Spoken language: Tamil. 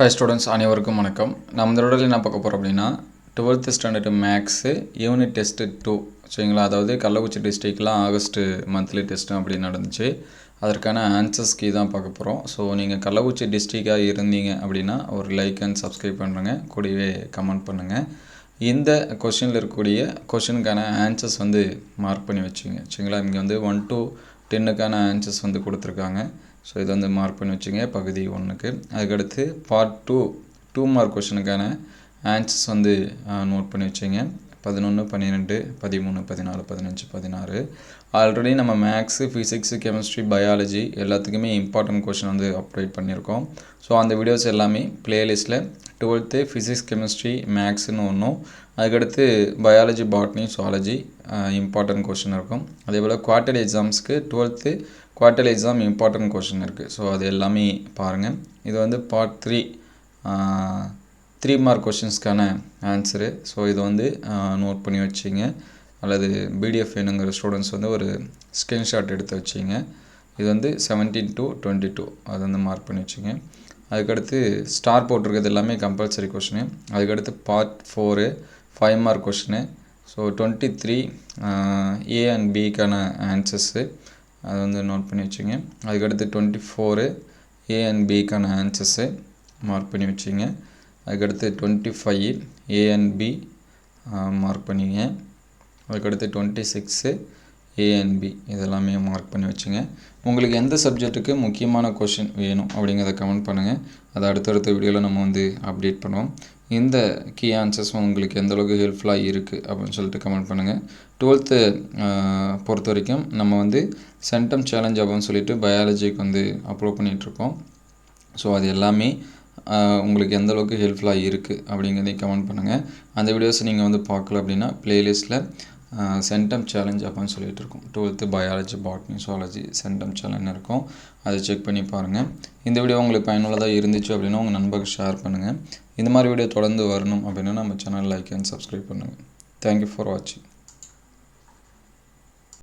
Hi students, அனைவருக்கும் வணக்கம். நம்ம இந்த வீடியோல என்ன பார்க்க போறோம் அப்படினா 12th standard maths unit test 2 சரிங்களா. அதாவது கள்ளக்குறிச்சி டிஸ்ட்ரிக்ட்ல ஆகஸ்ட் மந்த்லி டெஸ்ட் அப்படி நடந்துச்சு. அதற்கான ஆன்சர்ஸ் கீ தான் பார்க்க போறோம். ஸோ நீங்கள் கள்ளக்குறிச்சி டிஸ்ட்ரிக்டா இருந்தீங்க அப்படின்னா ஒரு லைக் அண்ட் சப்ஸ்கிரைப் பண்ணுங்க, கூடவே கமெண்ட் பண்ணுங்க. இந்த கொஸ்டினில் இருக்கக்கூடிய கொஸ்டினுக்கான ஆன்சர்ஸ் வந்து மார்க் பண்ணி வச்சுங்க சரிங்களா. இங்கே வந்து 1 to 10க்கான ஆன்சர்ஸ் வந்து கொடுத்துருக்காங்க. ஸோ இதை வந்து மார்க் பண்ணி வச்சுங்க பகுதி 1க்கு. அதுக்கடுத்து பார்ட் 2 மார்க் கொஷனுக்கான ஆன்சர்ஸ் வந்து நோட் பண்ணி வச்சுங்க. 11, 12, 13, 14, 15, 16. ஆல்ரெடி நம்ம மேக்ஸு, ஃபிசிக்ஸு, கெமிஸ்ட்ரி, பயாலஜி எல்லாத்துக்குமே இம்பார்ட்டன்ட் கொஷின் வந்து அப்லோட் பண்ணியிருக்கோம். ஸோ அந்த வீடியோஸ் எல்லாமே ப்ளேலிஸ்ட்டில் 12th ஃபிசிக்ஸ், கெமிஸ்ட்ரி, மேக்ஸ்னு ஒன்றும், அதுக்கடுத்து biology, botany, zoology important question இருக்கும். அதே போல் குவார்ட்டர்லி எக்ஸாம்ஸ்க்கு 12th quarterly exam important question இருக்குது. ஸோ அது எல்லாமே பாருங்கள். இது வந்து பார்ட் 3 மார்க் கொஷின்ஸ்க்கான ஆன்சரு. ஸோ இதை வந்து நோட் பண்ணி வச்சிங்க, அல்லது பிடிஎஃப் வேணுங்கிற ஸ்டூடெண்ட்ஸ் வந்து ஒரு ஸ்க்ரீன்ஷாட் எடுத்து வச்சிங்க. இது வந்து 17 to 22 அது வந்து மார்க் பண்ணி வச்சிங்க. அதுக்கடுத்து ஸ்டார் போட்டிருக்கிறது எல்லாமே கம்பல்சரி கொஷினு. அதுக்கடுத்து part 4 5 mark question. So 23 A and பிக்கான ஆன்சர்ஸு அதை வந்து நோட் பண்ணி வச்சுங்க. அதுக்கடுத்து 24 ஏ அண்ட் பிக்கான ஆன்சர்ஸு மார்க் பண்ணி வச்சுங்க. அதுக்கடுத்து 25 ஏ அண்ட் பி மார்க் பண்ணிங்க. அதுக்கடுத்து 26 ஏ அண்ட் பி இதெல்லாமே மார்க் பண்ணி வச்சுங்க. உங்களுக்கு எந்த சப்ஜெக்ட்டுக்கு முக்கியமான கொஷின் வேணும் அப்படிங்கிறத கமெண்ட் பண்ணுங்கள். அதை அடுத்தடுத்த வீடியோவில் நம்ம வந்து அப்டேட் பண்ணுவோம். இந்த கீ ஆன்சர்ஸ் உங்களுக்கு எந்தளவுக்கு ஹெல்ப்ஃபுல்லாக இருக்குது அப்படின்னு சொல்லிட்டு கமெண்ட் பண்ணுங்கள். 12th பொறுத்த வரைக்கும் நம்ம வந்து சென்டம் சேலஞ்ச் அப்படின்னு சொல்லிட்டு பயாலஜிக்கு வந்து அப்லோட் பண்ணிகிட்ருக்கோம். ஸோ அது எல்லாமே உங்களுக்கு எந்தளவுக்கு ஹெல்ப்ஃபுல்லாக இருக்குது அப்படிங்கிறதையும் கமெண்ட் பண்ணுங்கள். அந்த வீடியோஸை நீங்கள் வந்து பார்க்கல அப்படின்னா ப்ளேலிஸ்ட்டில் சென்டம் சேலஞ்ச் அப்படின்னு சொல்லிட்டு இருக்கும். 12th biology, botany, zoology centum challenge இருக்கும். அதை செக் பண்ணி பாருங்கள். இந்த வீடியோ உங்களுக்கு பயனுள்ளதாக இருந்துச்சு அப்படின்னா உங்கள் நண்பருக்கு ஷேர் பண்ணுங்கள். இந்த மாதிரி வீடியோ தொடர்ந்து வரணும் அப்படின்னா நம்ம சேனல் லைக் அண்ட் சப்ஸ்கிரைப் பண்ணுங்கள். தேங்க்யூ ஃபார் வாட்சிங்.